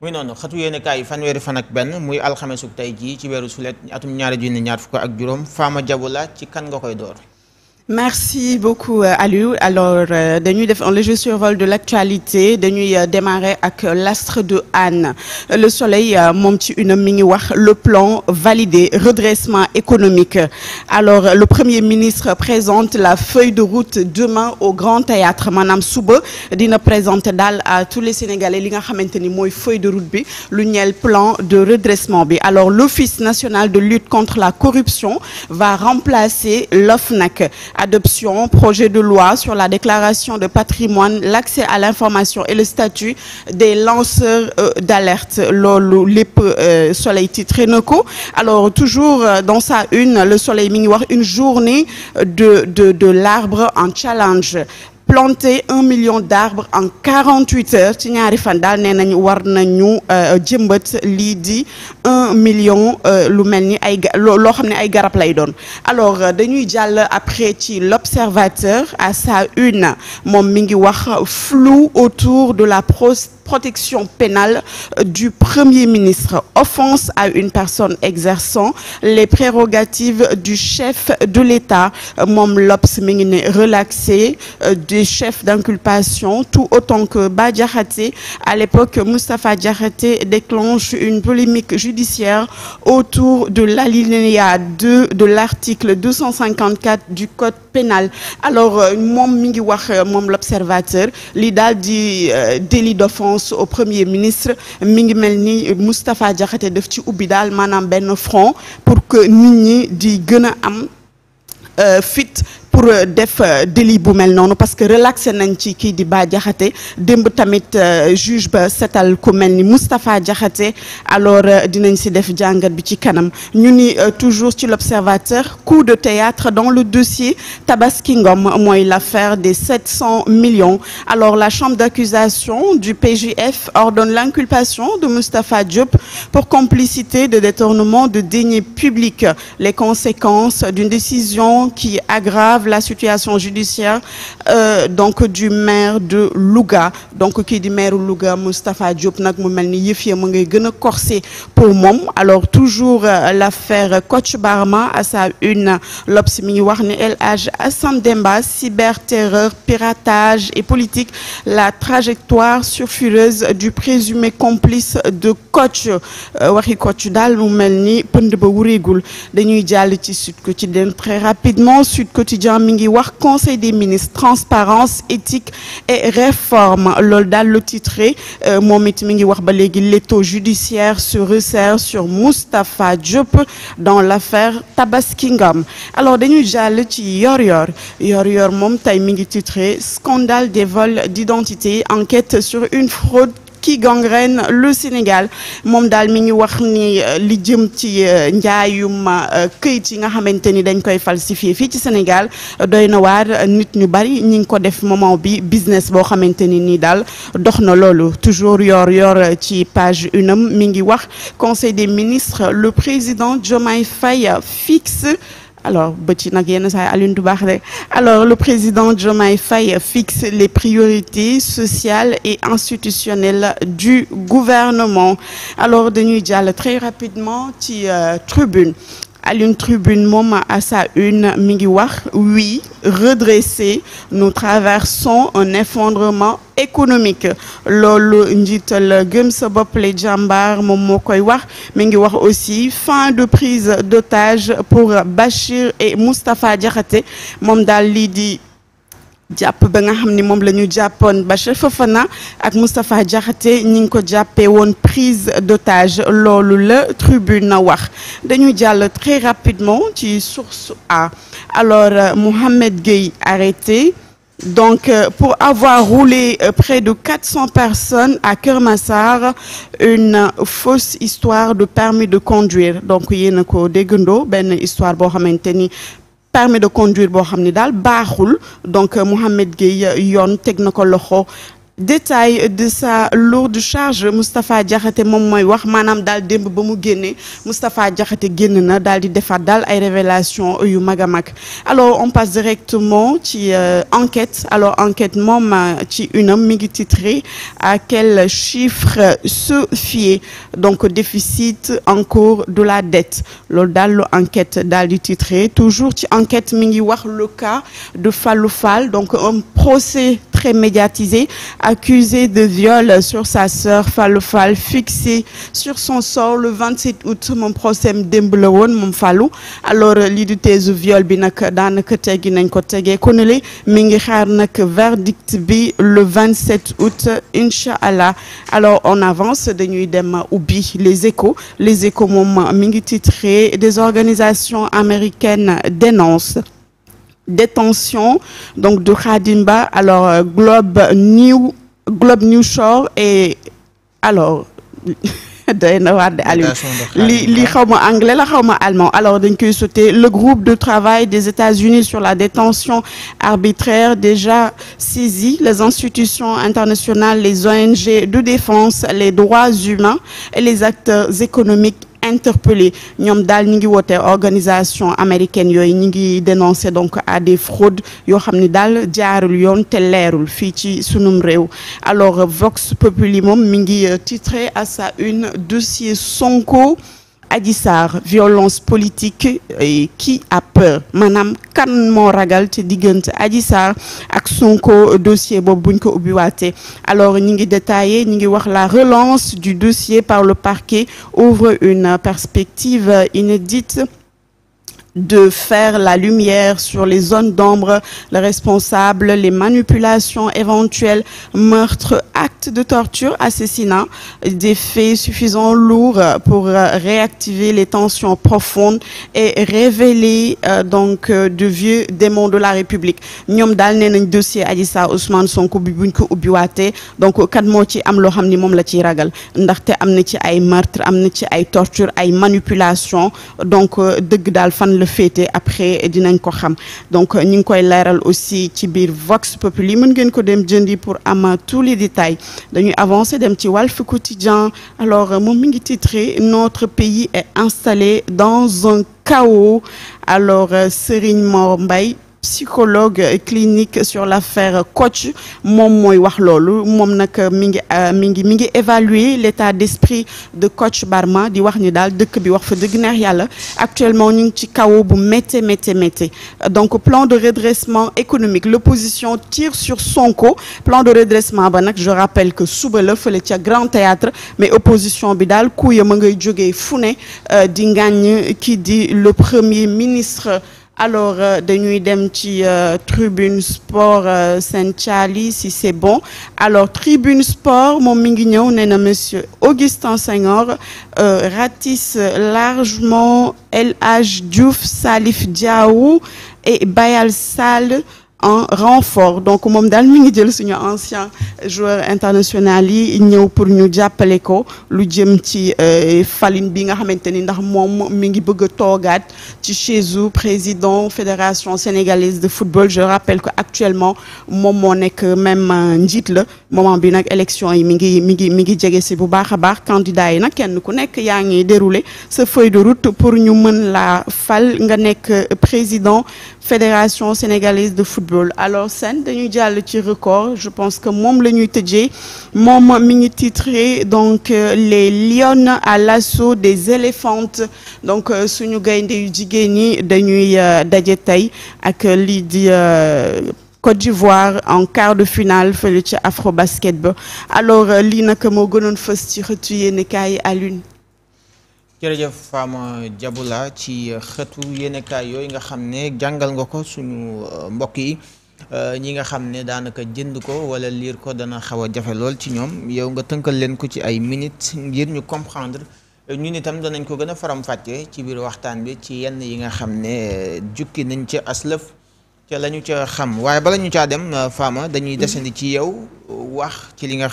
muy noonu xatu yéene kaay fanweeri fan ak benn muy alxamesuk tey jii ci weeru sulet atum 2024 Fama Diabou la ci kan nga koy door. Merci beaucoup Aliou. Alors dañuy def un léger survol de l'actualité dañuy démarrer ak l'Astre de Hann. Le Soleil moom ci une mi ngi wax le plan validé redressement économique. Alors le Premier ministre présente la feuille de route demain au Grand Théâtre maanaam suba dina présenter daal à tous les Sénégalais li nga xamante ni mooy feuille de route bi lu ñeel plan de redressement bi. Alors l'Office national de lutte contre la corruption va remplacer l'OFNAC. Adoption, projet de loi sur la déclaration de patrimoine, l'accès à l'information et le statut des lanceurs d'alerte. Loolu lépp Soleil titré na ko. Alors toujours dans sa une, le Soleil mi ngi wax une journée de l'arbre en challenge. Planter 1 million d'arbres en 48 heures ci ñaari fan daal nee nañu war nañu jëmbat lii di 1 million lu mel ni ay loo xam ne ay garab lay doon. Alors dañuy jàll après ci l'Observateur à sa une moom mi ngi wax flou autour de la protection pénale du Premier ministre. Offense à une personne exerçant les prérogatives du chef de l'État. Moom l'Obs mi ngi ne relaxé des chefs d'inculpation tout autant que Bah Diakhaté. À l'époque, Moustapha Diakhaté déclenche une polémique judiciaire autour de l'alinéa 2 de l'article 254 du Code pénal. Alors moom mi ngi wax moom l'Observateur li daal di délit d'offense au Premier ministre mi ngi mel ni Moustapha Diakhaté def ci ubbi daal maanaam benn front pour que nit ñi di gën a am fit pour def délit bu mel noonu parce que relaxé nañ ci kii di Bah Diakhaté démb tamit juge ba setal ku mel ni Moustapha Diakhaté. Alors dinañ si def jàngat bi ci kanam ñu ni toujours ci l'Observateur coup de théâtre dans le dossier Tabaski Ngom mooy l'affaire des 700 millions. Alors la chambre d'accusation du PJF ordonne l'inculpation de Moustapha Diop pour complicité de détournement de deniers publics. Les conséquences d'une décision qui aggrave la situation judiciaire donc du maire de Louga. Donc kii di maire Louga Moustapha Diop nag mu mel ni yëf ya mu ngay gën a corsé pour moom. Alors toujours l'affaire Kocc Barma à sa une l'Obs mi ngi wax ne El Hadj Assane Demba cyberterreur piratage et politique la trajectoire sulfureuse du présumé complice de Kocc. Waxi Kocc daal mu mel ni pënd ba wureegul. Dañuy jàll ci Sud Quotidien très rapidement. Sud Quotidien mi ngi wax Conseil des ministres transparence éthique et réforme loolu daal le titré moom it mi ngi wax ba léegi l'étau judiciaire se resserre sur Moustapha Diop dans l'affaire Tabaski Ngom. Alors dañuy jàll ci Yor-Yor moom tey mi ngi titré scandale des vols d'identité enquête sur une fraude qui gangrène le Sénégal. Moom daal mi ngi wax ni li jëm ci njaayum këyit yi nga xamante ni dañ koy falsifier fii ci Sénégal doy na waar nit ñu bari ñi ngi ko def moment bi business boo xamante ni nii daal dox na loolu. Toujours yor ci page une mi ngi wax Conseil des ministres le président Diomaye Faye fixe. Alors bëti nag yenn saa Alioune du baax rek. Alors le président Diomaye Faye fixe les priorités sociales et institutionnelles du gouvernement. Alors dañuy jàll très rapidement ci Tribune. À l'une Tribune moom à sa une mi ngi wax oui redresser nous traversons un effondrement économique. Loolu njiital Gëm sa bopp les jàmbaar moom moo koy wax mi ngi wax aussi fin de prise d'otage pour Bachir et Moustapha Diakhaté. Moom daal lii di jàpp ba nga xam ni moom la ñu jàppoon Bachir Fofana ak Moustapha Diakhaté ñi ngi ko jàppee woon prise d'otage. Loolu la Tribune na wax. Dañuy jàll très rapidement ci Source A. Alors Mohamed Gueye arrêté donc pour avoir roulé près de 400 personnes à Keur Massar, une fausse histoire de permis de conduire. Donc yéen a ko déggandoo benn histoire boo xamante ni permis de conduire boo xam ni daal baaxul. Donc Mohamed Gueye yoon teg na ko loxo détail de sa lourde charge Moustapha Diakhaté moom mooy wax maanaam daal démb ba mu génnee Moustapha Diakhaté génn na daal di defaat daal ay révélation yu mag a mag alors on passe directement ci enquête alors enquête moom ci unam mi ngi titré à quel chiffre se fier donc déficit en cours de la dette loolu daal lu enquête daal di titré toujours ci enquête mi ngi wax le cas de Fallou Fall donc un procès très médiatisé accusé de viol sur sa sœur Fallou Fall fixé sur son sort le 27 août moom procès démb la woon moom Fallou alors lii di teesu viol bi nag daanaka teggi nañ ko tegee ko ne mi ngi xaar nag verdict bi le 27 août incha allah alors on avance dañuy dem ubbi les échos moom mi ngi titré des organisations américaines dénoncent détention donc de Khadim Ba alors Globe News Shore et alors day na waat de Aliou li xaw ma anglais la xaw ma allemand alors dañ koy sauter le groupe de travail des États-Unis sur la détention arbitraire déjà saisi les institutions internationales les ONG de défense les droits humains et les acteurs économiques interpellés ñoom daal ñi ngi woote organisation américaine yooyu ñi ngi dénoncer donc à des fraudes yoo xam ne daal jaarul yoon te leerul fii ci sunum réew alors Vox Populi moom mi ngi titré à sa une dossier Sonko Adji Sarr violence politique qui a peur maanaam kan moo ragal ci diggante Adji Sarr ak Sonko dossier boobu buñ ko ubbiwaatee alors ñi ngi détaillé ñi ngi wax la relance du dossier par le parquet ouvre une perspective inédite de faire la lumière sur les zones d'ombre, les responsables, les manipulations éventuelles, meurtres, actes de torture, assassinats, des faits suffisants lourds pour réactiver les tensions profondes et révéler donc de vieux démons de la République. ñoom daal nee nañ dossier Adji Sarr Ousmane Sonko bi buñ ko ubbiwaatee donc kat moo ci am loo xam ni moom la ciy ragal ndaxte am na ci ay meurtre am na ci ay torture ay manipulation donc dëgg daal fan le féete après dinañ ko xam donc ñu ngi koy leeral aussi ci biir Vox Populi mën ngeen ko dem jëndi pour am tous les détails dañuy avancer dem ci Walf Quotidien alors moom mi ngi titré notre pays est installé dans un chaos alors Serigne Mor Mbaye psychologue clinique sur l'affaire Kocc moom mooy wax loolu moom nag mi ngi évaluer l'état d'esprit de Kocc Barma di wax ni daal dëkk bi wax fa dëgg neex yàlla actuellement ñu ngi ci kaw bu métti donc plan de redressement économique l'opposition tire sur Sonko plan de redressement ba nag je rappelle que suba la fële ca Grand Théâtre mais opposition bi daal ku ya ma ngay jógee fu ne di ngaañ ki di le premier ministre alors dañuy dem ci Tribune Sport Sen Thiali si c'est bon alors Tribune Sport moom mi ngi ñëw nee na monsieur Augustin Senghor ratisse largement El Hadj Diouf Salif Diao et Bayal Sall en renfort donc moom daal mi ngi jël suñu ancien joueur international yi ñëw pour ñu jàppale ko lu jëm ci falin bi nga xamante ni ndax moom mi ngi bëgg a toogaat ci chaise président fédération sénégalaise de football je rappelle que actuellement moom moo nekk même njiit la moment bi nag élection yi mi ngi jege si bu baax a baax candidat yi nag kenn ku nekk yaa ngi dérouler sa feuille de route pour ñu mën la fal nga nekk président fédération sénégalaise de football alors Sen dañuy jàll ci record je pense que moom la ñuy tëjee moom mi ngi titré donc les lionnes à l'assaut des éléphantes donc suñu gaynde yu jigéen ñi dañuy daje tey ak lii di Côte d'Ivoire en quart de finale fële ci Afrobasket ba alors lii nag moo gënoon fës ci xëtu yéenekaay à l'une jërëjëf Fama Diaboula ci xëtu yéenekaay yooyu nga xam ne jàngal nga ko suñu mbokk yi ñi nga xam ne daanaka jënd ko wala lire ko dana xaw a jafe lool ci ñoom yow nga tënkal leen ko ci ay minutes ngir ñu comprendre ñun itam danañ ko gën a faram-fàccee ci biir waxtaan bi ci yenn yi nga xam ne jukki nañ ca aslëf ca la ñu ca xam waaye bala ñu caa dem Fama dañuy desandi ci yow wax ci li nga